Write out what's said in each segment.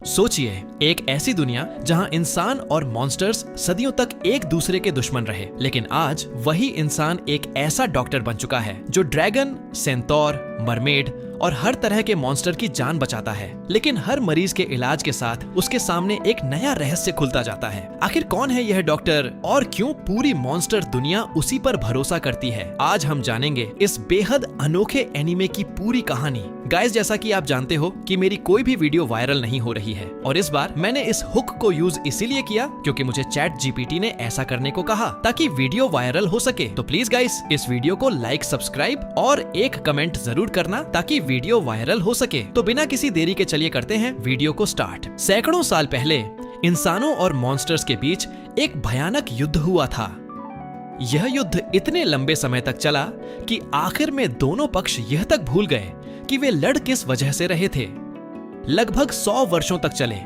सोचिए, एक ऐसी दुनिया जहां इंसान और मॉन्स्टर्स सदियों तक एक दूसरे के दुश्मन रहे, लेकिन आज वही इंसान एक ऐसा डॉक्टर बन चुका है जो ड्रैगन, सेंटौर, मरमेड और हर तरह के मॉन्स्टर की जान बचाता है। लेकिन हर मरीज के इलाज के साथ उसके सामने एक नया रहस्य खुलता जाता है। आखिर कौन है यह डॉक्टर और क्यों पूरी मॉन्स्टर दुनिया उसी पर भरोसा करती है? आज हम जानेंगे इस बेहद अनोखे एनीमे की पूरी कहानी। गाइस, जैसा कि आप जानते हो कि मेरी कोई भी वीडियो वायरल नहीं हो रही है और इस बार मैंने इस हुक को यूज इसीलिए किया क्योंकि मुझे चैट जीपीटी ने ऐसा करने को कहा ताकि वीडियो वायरल हो सके। तो प्लीज गाइस, इस वीडियो को लाइक, सब्सक्राइब और एक कमेंट जरूर करना ताकि वीडियो वायरल हो सके। तो बिना किसी देरी के चलिए करते हैं वीडियो को स्टार्ट। सैकड़ों साल पहले इंसानों और मॉन्स्टर्स के बीच एक भयानक युद्ध हुआ था। यह युद्ध इतने लंबे समय तक चला कि आखिर में दोनों पक्ष यह तक भूल गए कि वे लड़ किस वजह से रहे थे। लगभग 100 वर्षों तक चले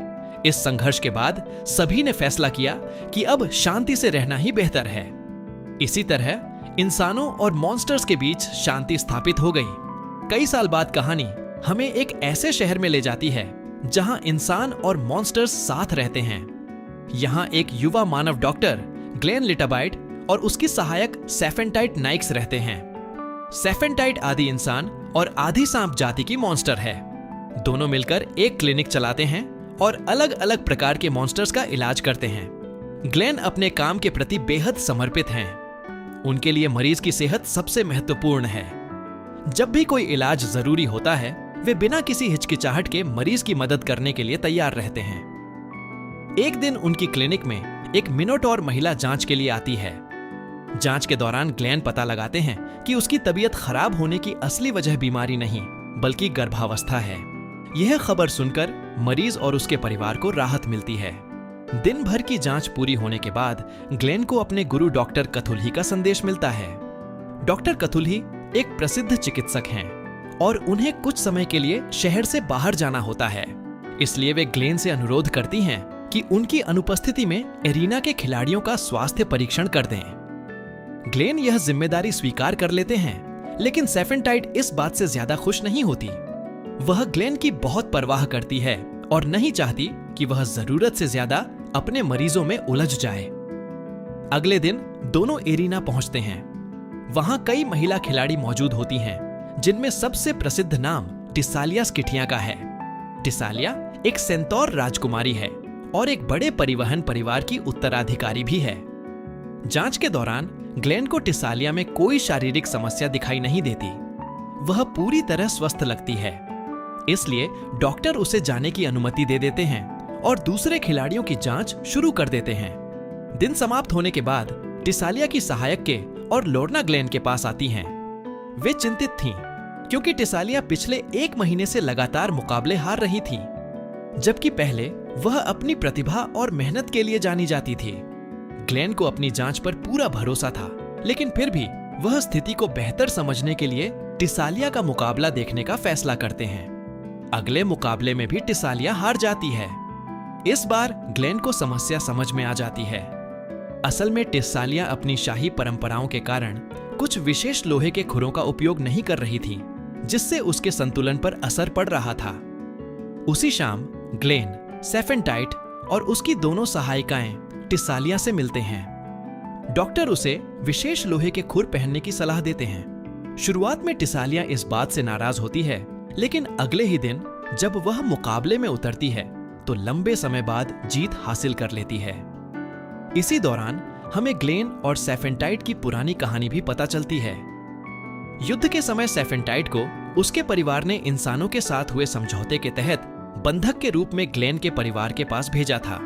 इस संघर्ष के बाद सभी ने फैसला किया कि अब शांति से रहना ही बेहतर है। इसी तरह इंसानों और मॉन्स्टर्स के बीच शांति स्थापित हो गई। कई साल बाद कहानी हमें एक ऐसे शहर में ले जाती है जहां इंसान और मॉन्स्टर्स साथ रहते हैं। यहां एक युवा मानव डॉक्टर ग्लेन लिटाबाइट और उसकी सहायक सेफेंटाइट नाइक्स रहते हैं। सेफेंटाइट आदि इंसान और आधी सांप जाति की मॉन्स्टर है। दोनों मिलकर एक क्लिनिक चलाते हैं और अलग अलग प्रकार के मॉन्स्टर्स का इलाज करते हैं। ग्लेन अपने काम के प्रति बेहद समर्पित हैं। उनके लिए मरीज की सेहत सबसे महत्वपूर्ण है। जब भी कोई इलाज जरूरी होता है, वे बिना किसी हिचकिचाहट के मरीज की मदद करने के लिए तैयार रहते हैं। एक दिन उनकी क्लिनिक में एक मिनोटॉर महिला जांच के लिए आती है। जांच के दौरान ग्लेन पता लगाते हैं कि उसकी तबीयत खराब होने की असली वजह बीमारी नहीं बल्कि गर्भावस्था है। यह खबर सुनकर मरीज और उसके परिवार को राहत मिलती है। दिन भर की जांच पूरी होने के बाद ग्लेन को अपने गुरु डॉक्टर कथुल्ही का संदेश मिलता है। डॉक्टर कथुल्ही एक प्रसिद्ध चिकित्सक हैं और उन्हें कुछ समय के लिए शहर से बाहर जाना होता है। इसलिए वे ग्लेन से अनुरोध करती हैं कि उनकी अनुपस्थिति में एरिना के खिलाड़ियों का स्वास्थ्य परीक्षण कर दें। ग्लेन यह जिम्मेदारी स्वीकार कर लेते हैं, लेकिन सेफेंटाइट इस बात से ज्यादा खुश नहीं होती। वह ग्लेन की बहुत परवाह करती है और नहीं चाहती कि वह जरूरत से ज्यादा अपने मरीजों में उलझ जाए। अगले दिन दोनों एरिना पहुंचते हैं। वहां कई महिला खिलाड़ी मौजूद होती हैं, जिनमें सबसे प्रसिद्ध नाम टिसालिया स्किटिया का है। टिसालिया एक सेंटौर राजकुमारी है और एक बड़े परिवहन परिवार की उत्तराधिकारी भी है। जांच के दौरान ग्लेन को टिसालिया में कोई शारीरिक समस्या दिखाई नहीं देती। वह पूरी तरह स्वस्थ लगती है, इसलिए डॉक्टर उसे जाने की अनुमति दे देते हैं और दूसरे खिलाड़ियों की जांच शुरू कर देते हैं। दिन समाप्त होने के बाद टिसालिया की सहायक के और लोर्ना ग्लेन के पास आती हैं। वे चिंतित थीं क्योंकि टिसालिया पिछले 1 महीने से लगातार मुकाबले हार रही थी, जबकि पहले वह अपनी प्रतिभा और मेहनत के लिए जानी जाती थी। ग्लेन को अपनी जांच पर पूरा भरोसा था, लेकिन फिर भी वह स्थिति को बेहतर समझने के लिए टिसालिया का मुकाबला देखने का फैसला करते हैं। अगले मुकाबले में भी टिसालिया हार जाती है। इस बार ग्लेन को समस्या समझ में आ जाती है। असल में टिसालिया अपनी शाही परंपराओं के कारण कुछ विशेष लोहे के खुरों का उपयोग नहीं कर रही थी, जिससे उसके संतुलन पर असर पड़ रहा था। उसी शाम ग्लेन, सेफेंटाइट और उसकी दोनों सहायिकाएं टिसालिया से मिलते हैं। डॉक्टर उसे विशेष लोहे के खुर पहनने की सलाह देते हैं। शुरुआत में टिसालिया इस बात से नाराज होती है, लेकिन अगले ही दिन जब वह मुकाबले में उतरती है तो लंबे समय बाद जीत हासिल कर लेती है। इसी दौरान हमें ग्लेन और सेफेंटाइट की पुरानी कहानी भी पता चलती है। युद्ध के समय सेफेंटाइट को उसके परिवार ने इंसानों के साथ हुए समझौते के तहत बंधक के रूप में ग्लेन के परिवार के पास भेजा था।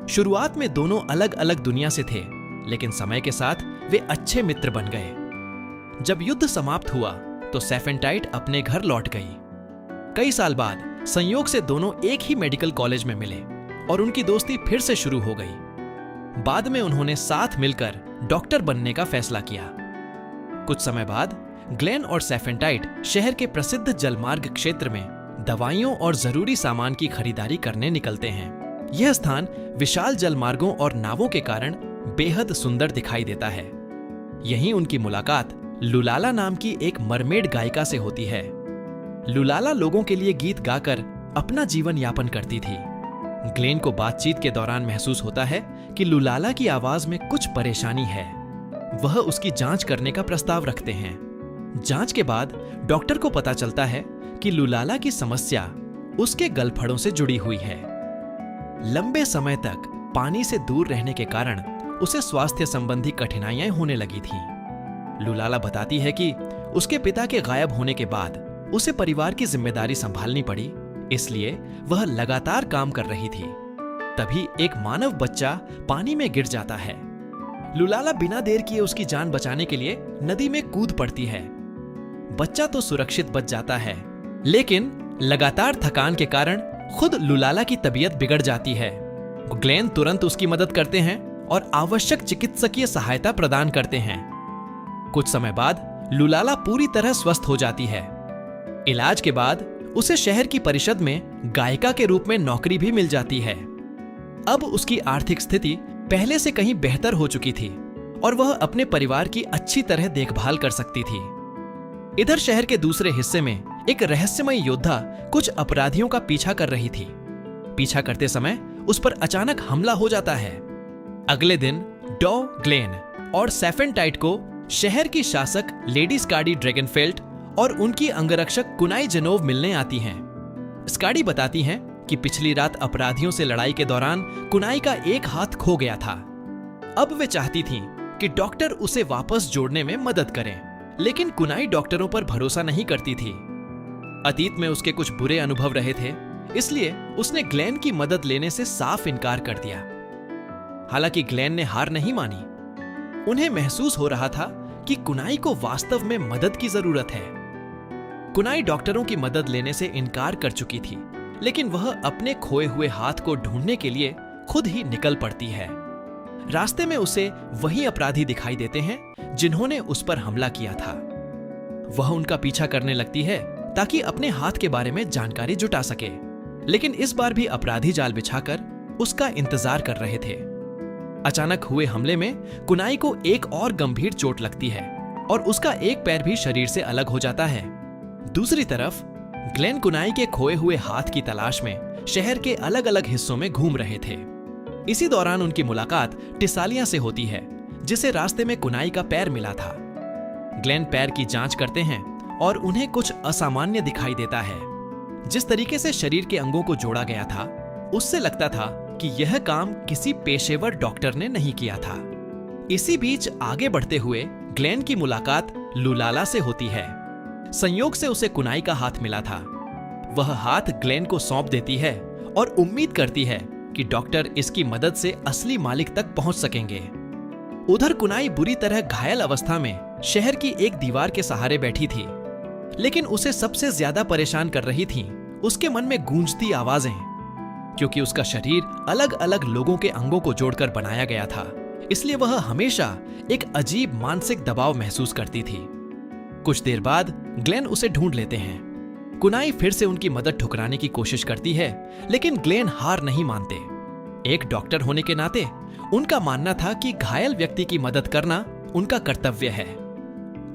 शुरुआत में दोनों अलग अलग दुनिया से थे, लेकिन समय के साथ वे अच्छे मित्र बन गए। जब युद्ध समाप्त हुआ तो सेफेंटाइट अपने घर लौट गई। कई साल बाद संयोग से दोनों एक ही मेडिकल कॉलेज में मिले और उनकी दोस्ती फिर से शुरू हो गई। बाद में उन्होंने साथ मिलकर डॉक्टर बनने का फैसला किया। कुछ समय बाद ग्लेन और सेफेंटाइट शहर के प्रसिद्ध जलमार्ग क्षेत्र में दवाइयों और जरूरी सामान की खरीदारी करने निकलते हैं। यह स्थान विशाल जलमार्गों और नावों के कारण बेहद सुंदर दिखाई देता है। यहीं उनकी मुलाकात लुलाला नाम की एक मरमेड गायिका से होती है। लुलाला लोगों के लिए गीत गाकर अपना जीवन यापन करती थी। ग्लेन को बातचीत के दौरान महसूस होता है कि लुलाला की आवाज में कुछ परेशानी है। वह उसकी जांच करने का प्रस्ताव रखते हैं। जांच के बाद डॉक्टर को पता चलता है कि लुलाला की समस्या उसके गलफड़ों से जुड़ी हुई है। लंबे समय तक पानी से दूर रहने के कारण उसे स्वास्थ्य संबंधी कठिनाइयां होने लगी थीं। लुलाला बताती है कि उसके पिता के गायब होने के बाद उसे परिवार की जिम्मेदारी संभालनी पड़ी, इसलिए वह लगातार काम कर रही थी। तभी एक मानव बच्चा पानी में गिर जाता है। लुलाला बिना देर किए उसकी जान बचाने के लिए नदी में कूद पड़ती है। बच्चा तो सुरक्षित बच जाता है, लेकिन लगातार थकान के कारण खुद लुलाला की तबीयत बिगड़ जाती है। ग्लेन तुरंत उसकी मदद करते हैं और आवश्यक चिकित्सकीय सहायता प्रदान करते हैं। कुछ समय बाद लुलाला पूरी तरह स्वस्थ हो जाती है। इलाज के बाद उसे शहर की परिषद में गायिका के रूप में नौकरी भी मिल जाती है। अब उसकी आर्थिक स्थिति पहले से कहीं बेहतर हो चुकी थी और वह अपने परिवार की अच्छी तरह देखभाल कर सकती थी। इधर शहर के दूसरे हिस्से में एक रहस्यमय योद्धा कुछ अपराधियों का पीछा कर रही थी। पीछा करते समय उस पर अचानक हमला हो जाता है। अगले दिन डॉ ग्लेन और सैफेनटाइट को शहर की शासक लेडी स्काडी ड्रैगनफेल्ट और उनकी अंगरक्षक कुनाई जेनोव मिलने आती हैं। स्काडी बताती हैं कि पिछली रात अपराधियों से लड़ाई के दौरान कुनाई का एक हाथ खो गया था। अब वे चाहती थीं कि डॉक्टर उसे वापस जोड़ने में मदद करें, लेकिन कुनाई डॉक्टरों पर भरोसा नहीं करती थी। अतीत में उसके कुछ बुरे अनुभव रहे थे, इसलिए उसने ग्लेन की मदद लेने से साफ इनकार कर दिया। हालांकि ग्लेन ने हार नहीं मानी। उन्हें महसूस हो रहा था कि कुनाई को वास्तव में मदद की जरूरत है। कुनाई डॉक्टरों की मदद लेने से इनकार कर चुकी थी, लेकिन वह अपने खोए हुए हाथ को ढूंढने के लिए खुद ही निकल पड़ती है। रास्ते में उसे वही अपराधी दिखाई देते हैं जिन्होंने उस पर हमला किया था। वह उनका पीछा करने लगती है ताकि अपने हाथ के बारे में जानकारी जुटा सके, लेकिन इस बार भी अपराधी जाल बिछाकर उसका इंतजार कर रहे थे। अचानक हुए हमले में कुनाई को एक और गंभीर चोट लगती है और उसका एक पैर भी शरीर से अलग हो जाता है। दूसरी तरफ ग्लेन कुनाई के खोए हुए हाथ की तलाश में शहर के अलग अलग हिस्सों में घूम रहे थे। इसी दौरान उनकी मुलाकात टिसालिया से होती है, जिसे रास्ते में कुनाई का पैर मिला था। ग्लेन पैर की जांच करते हैं और उन्हें कुछ असामान्य दिखाई देता है। जिस तरीके से शरीर के अंगों को जोड़ा गया था, उससे लगता था कि यह काम किसी पेशेवर डॉक्टर ने नहीं किया था। इसी बीच आगे बढ़ते हुए ग्लेन की मुलाकात लुलाला से होती है। संयोग से उसे कुनाई का हाथ मिला था। वह हाथ ग्लेन को सौंप देती है और उम्मीद करती है कि डॉक्टर इसकी मदद से असली मालिक तक पहुंच सकेंगे। उधर कुनाई बुरी तरह घायल अवस्था में शहर की एक दीवार के सहारे बैठी थी, लेकिन उसे सबसे ज्यादा परेशान कर रही थीं उसके मन में गूंजती आवाजें, क्योंकि उसका शरीर अलग अलग लोगों के अंगों को जोड़कर बनाया गया था, इसलिए वह हमेशा एक अजीब मानसिक दबाव महसूस करती थी। कुछ देर बाद ग्लेन उसे ढूंढ लेते हैं। कुनाई फिर से उनकी मदद ठुकराने की कोशिश करती है, लेकिन ग्लेन हार नहीं मानते। एक डॉक्टर होने के नाते उनका मानना था कि घायल व्यक्ति की मदद करना उनका कर्तव्य है।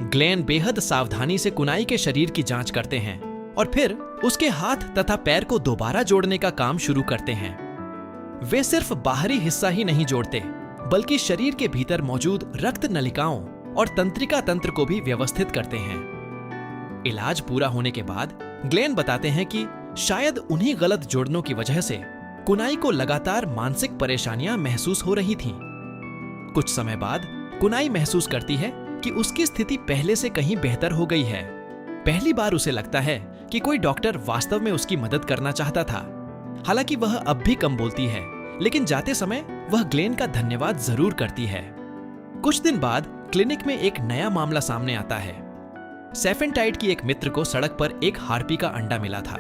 ग्लेन बेहद सावधानी से कुनाई के शरीर की जांच करते हैं और फिर उसके हाथ तथा पैर को दोबारा जोड़ने का काम शुरू करते हैं। वे सिर्फ बाहरी हिस्सा ही नहीं जोड़ते, बल्कि शरीर के भीतर मौजूद रक्त नलिकाओं और तंत्रिका तंत्र को भी व्यवस्थित करते हैं। इलाज पूरा होने के बाद ग्लेन बताते हैं कि शायद उन्हीं गलत जोड़नों की वजह से कुनाई को लगातार मानसिक परेशानियां महसूस हो रही थीं। कुछ समय बाद कुनाई महसूस करती है कि उसकी स्थिति पहले से कहीं बेहतर हो गई है। पहली बार उसे लगता है कि कोई डॉक्टर वास्तव में उसकी मदद करना चाहता था। हालांकि वह अब भी कम बोलती है, लेकिन जाते समय वह ग्लेन का धन्यवाद जरूर करती है। कुछ दिन बाद क्लिनिक में एक नया मामला सामने आता है। सैफेनटाइट की एक मित्र को सड़क पर एक हार्पी का अंडा मिला था।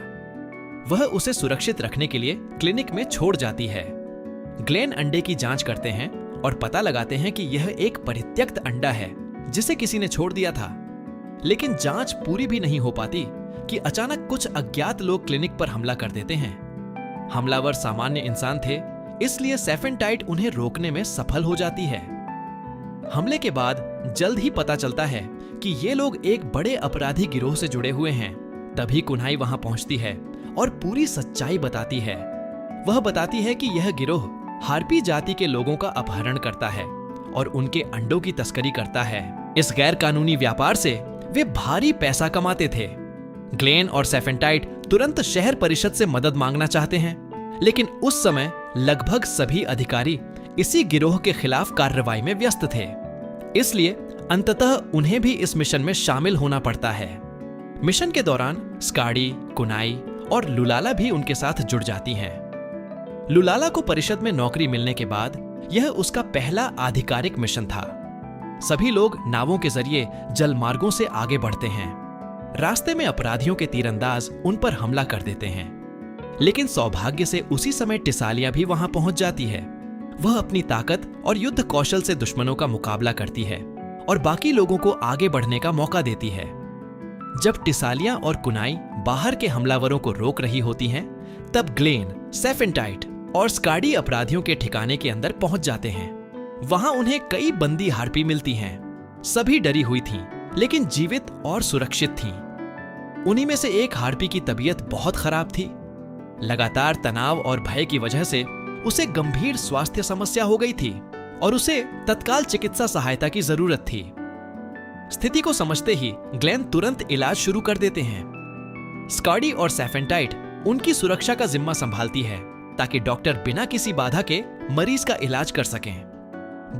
वह उसे सुरक्षित रखने के लिए क्लिनिक में छोड़ जाती है। ग्लेन अंडे की जांच करते हैं और पता लगाते हैं कि यह एक परित्यक्त अंडा है जिसे किसी ने छोड़ दिया था। लेकिन जांच पूरी भी नहीं हो पाती कि अचानक कुछ अज्ञात लोग क्लिनिक पर हमला कर देते हैं। हमलावर सामान्य इंसान थे, इसलिए सैफेनटाइट उन्हें रोकने में सफल हो जाती है। हमले के बाद जल्द ही पता चलता है कि ये लोग एक बड़े अपराधी गिरोह से जुड़े हुए हैं। तभी कुनाई वहां पहुंचती है और पूरी सच्चाई बताती है। वह बताती है कि यह गिरोह हार्पी जाति के लोगों का अपहरण करता है और उनके अंडों की तस्करी करता है। इस गैर कानूनी व्यापार से वे भारी पैसा कमाते थे। ग्लेन और सेफेनटाइट तुरंत शहर परिषद से मदद मांगना चाहते हैं, लेकिन उस समय लगभग सभी अधिकारी इसी गिरोह के खिलाफ कार्रवाई में व्यस्त थे। इसलिए अंततः उन्हें भी इस मिशन में शामिल होना पड़ता है। मिशन के दौरान स्काडी, कुनाई और लुलाला भी उनके साथ जुड़ जाती हैं। लुलाला को परिषद में नौकरी मिलने के बाद यह उसका पहला आधिकारिक मिशन था। सभी लोग नावों के जरिए जल मार्गों से आगे बढ़ते हैं। रास्ते में अपराधियों के तीरंदाज उन पर हमला कर देते हैं, लेकिन सौभाग्य से उसी समय टिसालिया भी वहां पहुंच जाती है। वह अपनी ताकत और युद्ध कौशल से दुश्मनों का मुकाबला करती है और बाकी लोगों को आगे बढ़ने का मौका देती है। जब टिसालिया और कुनाई बाहर के हमलावरों को रोक रही होती हैं, तब ग्लेन, सेफेनटाइट और स्काडी अपराधियों के ठिकाने के अंदर पहुंच जाते हैं। वहां उन्हें कई बंदी हार्पी मिलती हैं। सभी डरी हुई थीं, लेकिन जीवित और सुरक्षित थीं। उन्हीं में से एक हार्पी की तबीयत बहुत खराब थी। लगातार तनाव और भय की वजह से उसे गंभीर स्वास्थ्य समस्या हो गई थी और उसे तत्काल चिकित्सा सहायता की जरूरत थी। स्थिति को समझते ही ग्लेन तुरंत इलाज शुरू कर देते हैं। स्काडी और सेफेनटाइट उनकी सुरक्षा का जिम्मा संभालती है ताकि डॉक्टर बिना किसी बाधा के मरीज का इलाज कर सकें।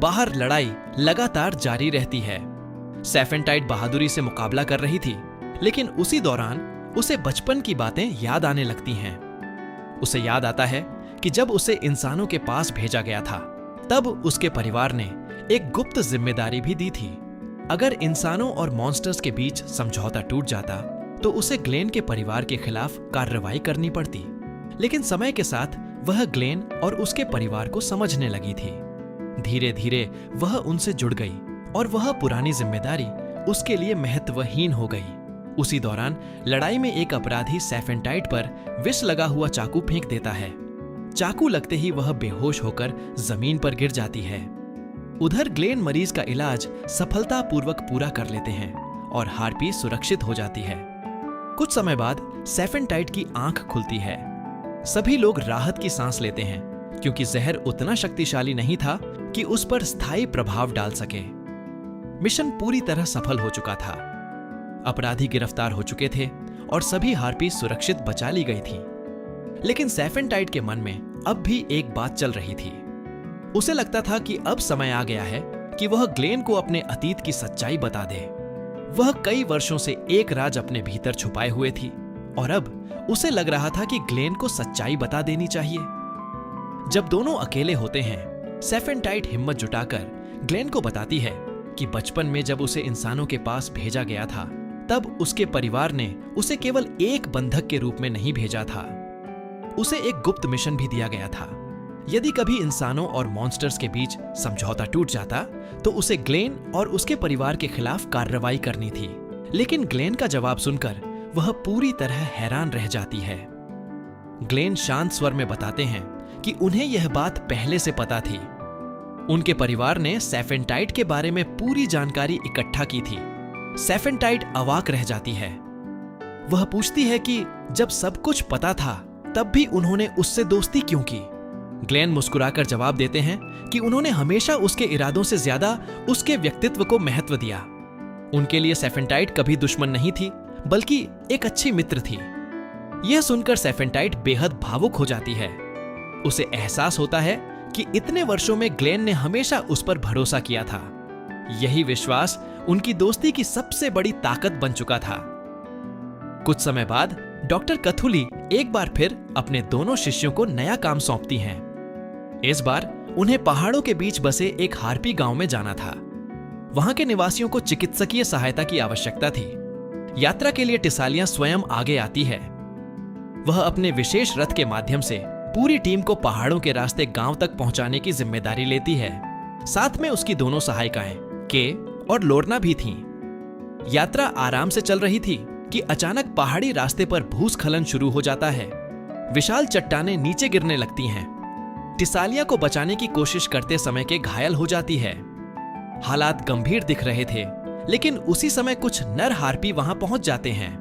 बाहर लड़ाई लगातार जारी रहती है। सेफेनटाइट बहादुरी से मुकाबला कर रही थी, लेकिन उसी दौरान उसे बचपन की बातें याद आने लगती हैं। उसे याद आता है कि जब उसे इंसानों के पास भेजा गया था, तब उसके परिवार ने एक गुप्त जिम्मेदारी भी दी थी। अगर इंसानों और मॉन्स्टर्स के बीच समझौता टूट जाता, तो उसे ग्लेन के परिवार के खिलाफ कार्रवाई करनी पड़ती। लेकिन समय के साथ वह ग्लेन और उसके परिवार को समझने लगी थी। धीरे धीरे वह उनसे जुड़ गई और वह पुरानी जिम्मेदारी उसके लिए महत्वहीन हो गई। उसी दौरान लड़ाई में एक अपराधी सेफेनटाइट पर विष लगा हुआ चाकू फेंक देता है। चाकू लगते ही वह बेहोश होकर जमीन पर गिर जाती है। उधर ग्लेन मरीज का इलाज सफलतापूर्वक पूरा कर लेते हैं और हार्पी सुरक्षित हो जाती है। कुछ समय बाद सेफेनटाइट की आंख खुलती है। सभी लोग राहत की सांस लेते हैं, क्योंकि जहर उतना शक्तिशाली नहीं था कि उस पर स्थायी प्रभाव डाल सके। मिशन पूरी तरह सफल हो चुका था। अपराधी गिरफ्तार हो चुके थे और सभी हार्पी सुरक्षित बचा ली गई थी। लेकिन सेफेनटाइट के मन में अब भी एक बात चल रही थी। उसे लगता था कि अब समय आ गया है कि वह ग्लेन को अपने अतीत की सच्चाई बता दे। वह कई वर्षों से एक राज अपने भीतर छुपाए हुए थी और अब उसे लग रहा था कि ग्लेन को सच्चाई बता देनी चाहिए। जब दोनों अकेले होते हैं, सेफेनटाइट हिम्मत जुटाकर ग्लेन को बताती है कि बचपन में जब उसे इंसानों के पास भेजा गया था, तब उसके परिवार ने उसे केवल एक बंधक के रूप में नहीं भेजा था। उसे एक गुप्त मिशन भी दिया गया था। यदि कभी इंसानों और मॉन्स्टर्स के बीच समझौता टूट जाता, तो उसे ग्लेन और उसके परिवार के खिलाफ कार्रवाई करनी थी। लेकिन ग्लेन का जवाब सुनकर वह पूरी तरह हैरान रह जाती है। ग्लेन शांत स्वर में बताते हैं कि उन्हें यह बात पहले से पता थी। उनके परिवार ने सेफेनटाइट के बारे में पूरी जानकारी इकट्ठा की थी। सेफेनटाइट अवाक रह जाती है। वह पूछती है कि जब सब कुछ पता था, तब भी उन्होंने उससे दोस्ती क्यों की। ग्लेन मुस्कुराकर जवाब देते हैं कि उन्होंने हमेशा उसके इरादों से ज्यादा उसके व्यक्तित्व को महत्व दिया। उनके लिए सेफेनटाइट कभी दुश्मन नहीं थी, बल्कि एक अच्छी मित्र थी। यह सुनकर सेफेनटाइट बेहद भावुक हो जाती है। उसे एहसास होता है कि इतने वर्षों में ग्लेन ने हमेशा उस पर भरोसा किया था। यही विश्वास उनकी दोस्ती की सबसे बड़ी ताकत बन चुका था। कुछ समय बाद डॉक्टर कथुली एक बार फिर अपने दोनों शिष्यों को नया काम सौंपती हैं। इस बार उन्हें पहाड़ों के बीच बसे एक हार्पी गांव में जाना था। वहां के निवासियों को चिकित्सकीय सहायता की आवश्यकता थी। यात्रा के लिए टिसालिया स्वयं आगे आती है। वह अपने विशेष रथ के माध्यम से पूरी टीम को पहाड़ों के रास्ते गांव तक पहुंचाने की जिम्मेदारी लेती है। साथ में उसकी दोनों सहायिकाएं के और लोरना भी थीं। यात्रा आराम से चल रही थी कि अचानक पहाड़ी रास्ते पर भूस्खलन शुरू हो जाता है। विशाल चट्टानें नीचे गिरने लगती हैं। टिसालिया को बचाने की कोशिश करते समय के घायल हो जाती है। हालात गंभीर दिख रहे थे, लेकिन उसी समय कुछ नर हार्पी वहां पहुंच जाते हैं।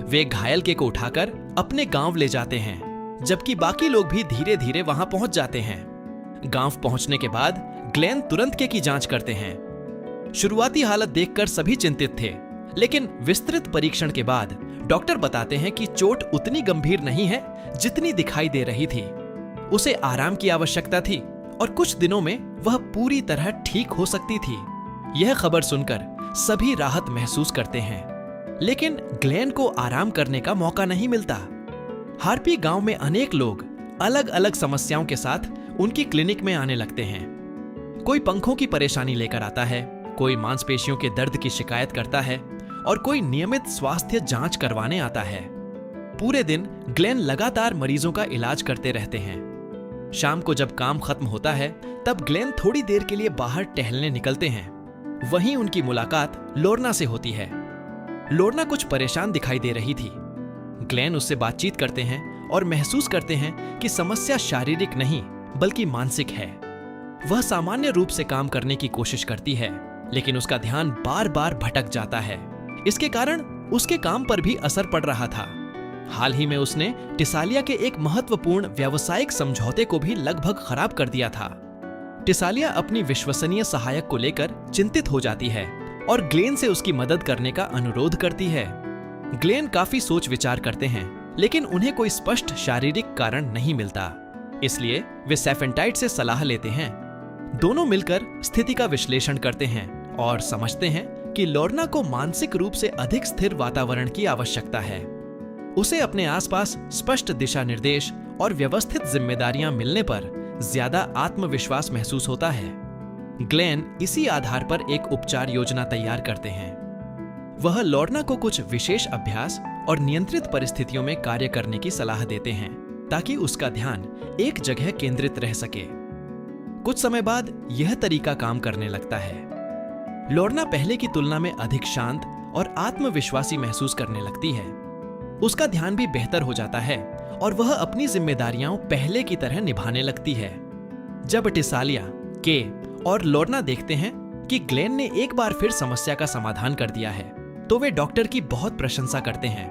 वे घायल के को उठाकर अपने गांव ले जाते हैं, जबकि बाकी लोग भी धीरे धीरे वहां पहुंच जाते हैं। गांव पहुंचने के बाद ग्लेन तुरंत के की जांच करते हैं। शुरुआती हालत देखकर सभी चिंतित थे, लेकिन विस्तृत परीक्षण के बाद डॉक्टर बताते हैं कि चोट उतनी गंभीर नहीं है जितनी दिखाई दे रही थी। उसे आराम की आवश्यकता थी और कुछ दिनों में वह पूरी तरह ठीक हो सकती थी। यह खबर सुनकर सभी राहत महसूस करते हैं, लेकिन ग्लेन को आराम करने का मौका नहीं मिलता। हार्पी गांव में अनेक लोग अलग अलग समस्याओं के साथ उनकी क्लिनिक में आने लगते हैं। कोई पंखों की परेशानी लेकर आता है, कोई मांसपेशियों के दर्द की शिकायत करता है और कोई नियमित स्वास्थ्य जांच करवाने आता है। पूरे दिन ग्लेन लगातार मरीजों का इलाज करते रहते हैं। शाम को जब काम खत्म होता है, तब ग्लेन थोड़ी देर के लिए बाहर टहलने निकलते हैं। वहीं उनकी मुलाकात लोर्ना से होती है। लोर्ना कुछ परेशान दिखाई दे रही थी। ग्लेन उससे बातचीत करते हैं और महसूस करते हैं कि समस्या शारीरिक नहीं बल्कि मानसिक है। वह सामान्य रूप से काम करने की कोशिश करती है, लेकिन उसका ध्यान बार बार भटक जाता है। इसके कारण उसके काम पर भी असर पड़ रहा था। हाल ही में उसने टिसालिया के एक महत्वपूर्ण व्यावसायिक समझौते को भी लगभग खराब कर दिया था। टिसालिया अपनी विश्वसनीय सहायक को लेकर चिंतित हो जाती है और ग्लेन से उसकी मदद करने का अनुरोध करती है। ग्लेन काफी सोच विचार करते हैं, लेकिन उन्हें कोई स्पष्ट शारीरिक कारण नहीं मिलता। इसलिए वे सेफेंटाइट से सलाह लेते हैं। दोनों मिलकर स्थिति का विश्लेषण करते हैं और समझते हैं कि लोर्ना को मानसिक रूप से अधिक स्थिर वातावरण की आवश्यकता है। उसे अपने आसपास स्पष्ट दिशा निर्देश और व्यवस्थित जिम्मेदारियां मिलने पर ज्यादा आत्मविश्वास महसूस होता है। ग्लेन इसी आधार पर एक उपचार योजना तैयार करते हैं। वह लोर्ना को कुछ विशेष अभ्यास और नियंत्रित परिस्थितियों में कार्य करने की सलाह देते हैं, ताकि उसका ध्यान एक जगह केंद्रित रह सके। कुछ समय बाद यह तरीका काम करने लगता है। लोर्ना पहले की तुलना में अधिक शांत और आत्मविश्वासी महसूस करने लगती है। उसका ध्यान भी बेहतर हो जाता है और वह अपनी जिम्मेदारियां पहले की तरह निभाने लगती है। जब टिसालिया, के और लोर्ना देखते हैं कि ग्लेन ने एक बार फिर समस्या का समाधान कर दिया है, तो वे डॉक्टर की बहुत प्रशंसा करते हैं।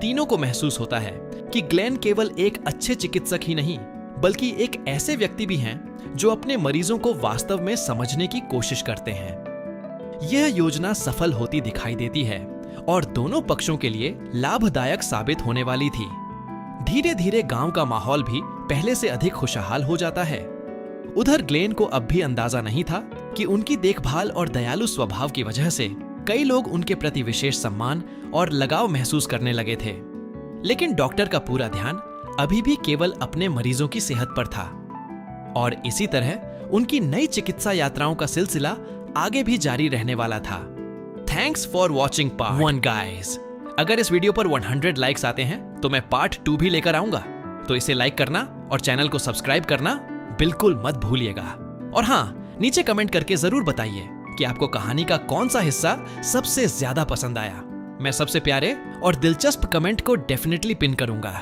तीनों को महसूस होता है कि ग्लेन केवल एक अच्छे चिकित्सक ही नहीं, बल्कि एक ऐसे व्यक्ति भी हैं जो अपने मरीजों को वास्तव में समझने की कोशिश करते हैं। यह योजना सफल होती दिखाई देती है और दोनों पक्षों के लिए लाभदायक साबित होने वाली थी। धीरे धीरे गांव का माहौल भी पहले से अधिक खुशहाल हो जाता है। उधर ग्लेन को अब भी अंदाजा नहीं था कि उनकी देखभाल और दयालु स्वभाव की वजह से कई लोग उनके प्रति विशेष सम्मान और लगाव महसूस करने लगे थे। लेकिन डॉक्टर का पूरा ध्यान अभी भी केवल अपने मरीजों की सेहत पर था और इसी तरह उनकी नई चिकित्सा यात्राओं का सिलसिला आगे भी जारी रहने वाला था। Thanks for watching part 1 guys. अगर इस वीडियो पर 100 लाइक्स आते हैं तो मैं पार्ट 2 भी लेकर आऊंगा, तो इसे लाइक करना और चैनल को सब्सक्राइब करना बिल्कुल मत भूलिएगा। और हाँ, नीचे कमेंट करके जरूर बताइए कि आपको कहानी का कौन सा हिस्सा सबसे ज्यादा पसंद आया। मैं सबसे प्यारे और दिलचस्प कमेंट को डेफिनेटली पिन करूंगा।